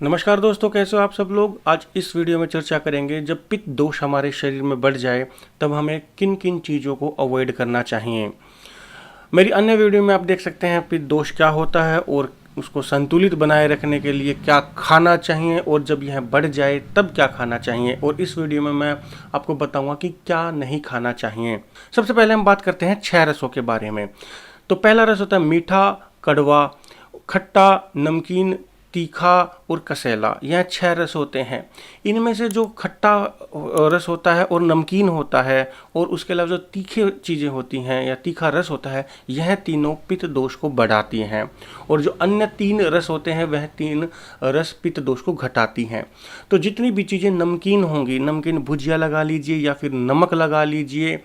नमस्कार दोस्तों, कैसे हो आप सब लोग। आज इस वीडियो में चर्चा करेंगे जब पित्त दोष हमारे शरीर में बढ़ जाए तब हमें किन किन चीज़ों को अवॉइड करना चाहिए। मेरी अन्य वीडियो में आप देख सकते हैं पित्त दोष क्या होता है और उसको संतुलित बनाए रखने के लिए क्या खाना चाहिए और जब यह बढ़ जाए तब क्या खाना चाहिए। और इस वीडियो में मैं आपको बताऊंगा कि क्या नहीं खाना चाहिए। सबसे पहले हम बात करते हैं 6 रसों के बारे में। तो पहला रस होता है मीठा, कड़वा, खट्टा, नमकीन, तीखा और कसेला। यह 6 रस होते हैं। इनमें से जो खट्टा रस होता है और नमकीन होता है और उसके अलावा जो तीखे चीज़ें होती हैं या तीखा रस होता है, यह तीनों पित्त दोष को बढ़ाती हैं। और जो अन्य 3 रस होते हैं वह 3 रस पित्त दोष को घटाती हैं। तो जितनी भी चीज़ें नमकीन होंगी, नमकीन भुजिया लगा लीजिए या फिर नमक लगा लीजिए,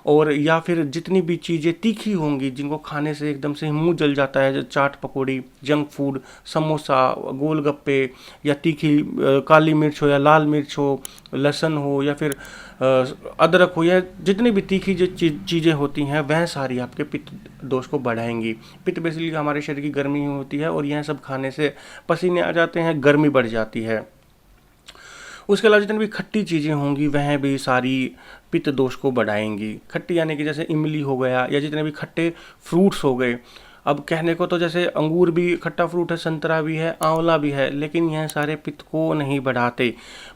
और या फिर जितनी भी चीज़ें तीखी होंगी जिनको खाने से एकदम से मुंह जल जाता है, जैसे चाट पकौड़ी, जंक फूड, समोसा, गोलगप्पे, या तीखी काली मिर्च हो या लाल मिर्च हो, लहसुन हो या फिर अदरक हो, या जितनी भी तीखी जो चीज़ें होती हैं वह सारी आपके पित्त दोष को बढ़ाएंगी। पित्त बेसिकली हमारे शरीर की गर्मी होती है और यह सब खाने से पसीने आ जाते हैं, गर्मी बढ़ जाती है। उसके अलावा जितनी भी खट्टी चीज़ें होंगी वह भी सारी पित्त दोष को बढ़ाएंगी। खट्टी यानी कि जैसे इमली हो गया या जितने भी खट्टे फ्रूट्स हो गए। अब कहने को तो जैसे अंगूर भी खट्टा फ्रूट है, संतरा भी है, आंवला भी है, लेकिन यह सारे पित्त को नहीं बढ़ाते।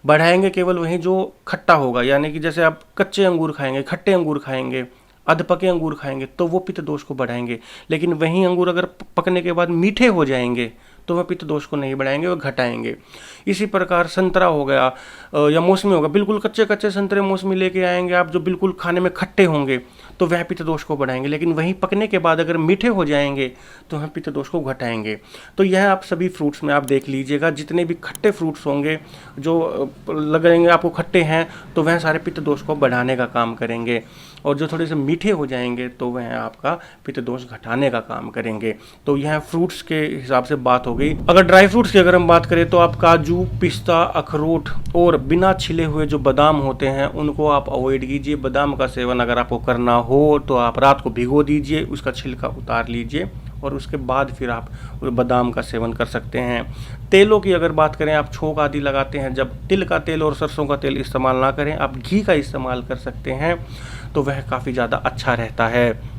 बढ़ाएंगे केवल वही जो खट्टा होगा, यानी कि जैसे आप कच्चे अंगूर खाएंगे, खट्टे अंगूर खाएंगे, अधपके अंगूर खाएंगे तो वो पित्त दोष को बढ़ाएंगे। लेकिन वही अंगूर अगर पकने के बाद मीठे हो जाएंगे तो वह पित्त दोष को नहीं बढ़ाएंगे, वह घटाएंगे। इसी प्रकार संतरा हो गया या मौसमी होगा, बिल्कुल कच्चे कच्चे संतरे मौसमी लेके आएंगे आप जो बिल्कुल खाने में खट्टे होंगे तो वह पित्त दोष को बढ़ाएंगे। लेकिन वहीं पकने के बाद अगर मीठे हो जाएंगे तो वह पित्त दोष को घटाएंगे। तो यह आप सभी फ्रूट्स में आप देख लीजिएगा, जितने भी खट्टे फ्रूट्स होंगे जो लगेंगे आपको खट्टे हैं तो वह सारे पित्त दोष को बढ़ाने का काम करेंगे, और जो थोड़े से मीठे हो जाएंगे तो वह आपका पित्त दोष घटाने का काम करेंगे। तो यह फ्रूट्स के हिसाब से बात हो गई। अगर ड्राई फ्रूट्स की अगर हम बात करें तो आप काजू, पिस्ता, अखरोट और बिना छिले हुए जो बादाम होते हैं उनको आप अवॉइड कीजिए। बादाम का सेवन अगर आपको करना हो तो आप रात को भिगो दीजिए, उसका छिलका उतार लीजिए और उसके बाद फिर आप बादाम का सेवन कर सकते हैं। तेलों की अगर बात करें, आप छोंक आदि लगाते हैं, जब तिल का तेल और सरसों का तेल इस्तेमाल ना करें, आप घी का इस्तेमाल कर सकते हैं तो वह काफ़ी ज़्यादा अच्छा रहता है।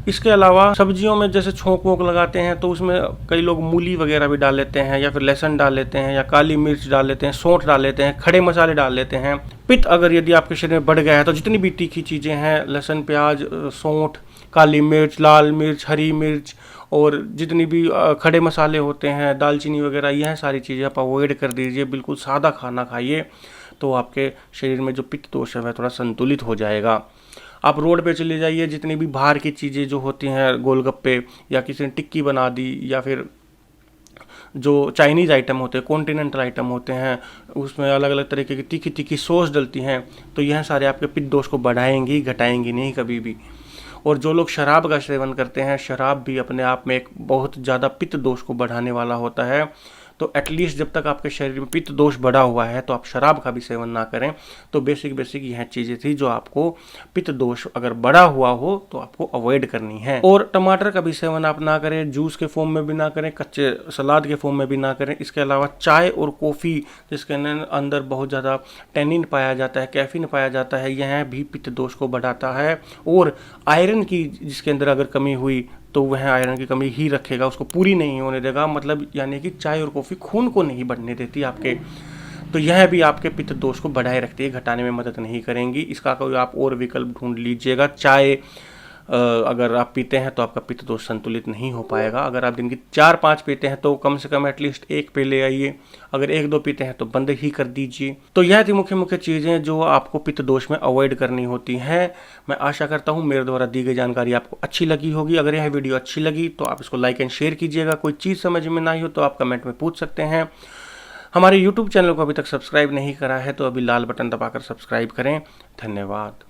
इसके अलावा सब्जियों में जैसे छोंक वोंक लगाते हैं तो उसमें कई लोग मूली वगैरह भी डाल लेते हैं या फिर लहसुन डाल लेते हैं या काली मिर्च डाल लेते हैं, सौंठ डाल लेते हैं, खड़े मसाले डाल लेते हैं। पित्त अगर यदि आपके शरीर में बढ़ गया है तो जितनी भी तीखी चीज़ें हैं, लहसुन, प्याज, सौंठ, काली मिर्च, लाल मिर्च, हरी मिर्च और जितनी भी खड़े मसाले होते हैं, दालचीनी वगैरह, यह सारी चीज़ें आप अवॉइड कर दीजिए। बिल्कुल सादा खाना खाइए तो आपके शरीर में जो पित्त दोष है वह थोड़ा संतुलित हो जाएगा। आप रोड पे चले जाइए, जितनी भी बाहर की चीज़ें जो होती हैं, गोलगप्पे या किसी ने टिक्की बना दी या फिर जो चाइनीज़ आइटम होते हैं, कॉन्टिनेंटल आइटम होते हैं, उसमें अलग अलग तरीके की तीखी तीखी सॉस डलती हैं, तो यह सारे आपके पित्त दोष को बढ़ाएंगी, घटाएंगी नहीं कभी भी। और जो लोग शराब का सेवन करते हैं, शराब भी अपने आप में एक बहुत ज़्यादा पित्त दोष को बढ़ाने वाला होता है। तो एटलीस्ट जब तक आपके शरीर में पित्त दोष बढ़ा हुआ है तो आप शराब का भी सेवन ना करें। तो बेसिक यह चीज़ें थी जो आपको पित्त दोष अगर बढ़ा हुआ हो तो आपको अवॉइड करनी है। और टमाटर का भी सेवन आप ना करें, जूस के फॉर्म में भी ना करें, कच्चे सलाद के फॉर्म में भी ना करें। इसके अलावा चाय और कॉफ़ी जिसके अंदर बहुत ज़्यादा टैनिन पाया जाता है, कैफीन पाया जाता है, यह भी पित्त दोष को बढ़ाता है। और आयरन की जिसके अंदर अगर कमी हुई तो वह आयरन की कमी ही रखेगा, उसको पूरी नहीं होने देगा। मतलब यानी कि चाय और कॉफ़ी खून को नहीं बढ़ने देती आपके, तो यह भी आपके पित्त दोष को बढ़ाए रखती है, घटाने में मदद नहीं करेंगी। इसका कोई आप और विकल्प ढूंढ लीजिएगा। चाय अगर आप पीते हैं तो आपका पित्त दोष संतुलित नहीं हो पाएगा। अगर आप दिन की 4-5 पीते हैं तो कम से कम एटलीस्ट 1 पे ले आइए। अगर 1-2 पीते हैं तो बंद ही कर दीजिए। तो यह थी मुख्य मुख्य चीज़ें जो आपको पित्त दोष में अवॉइड करनी होती हैं। मैं आशा करता हूँ मेरे द्वारा दी गई जानकारी आपको अच्छी लगी होगी। अगर यह वीडियो अच्छी लगी तो आप इसको लाइक एंड शेयर कीजिएगा। कोई चीज़ समझ में ना आई हो तो आप कमेंट में पूछ सकते हैं। हमारे YouTube चैनल को अभी तक सब्सक्राइब नहीं करा है तो अभी लाल बटन दबाकर सब्सक्राइब करें। धन्यवाद।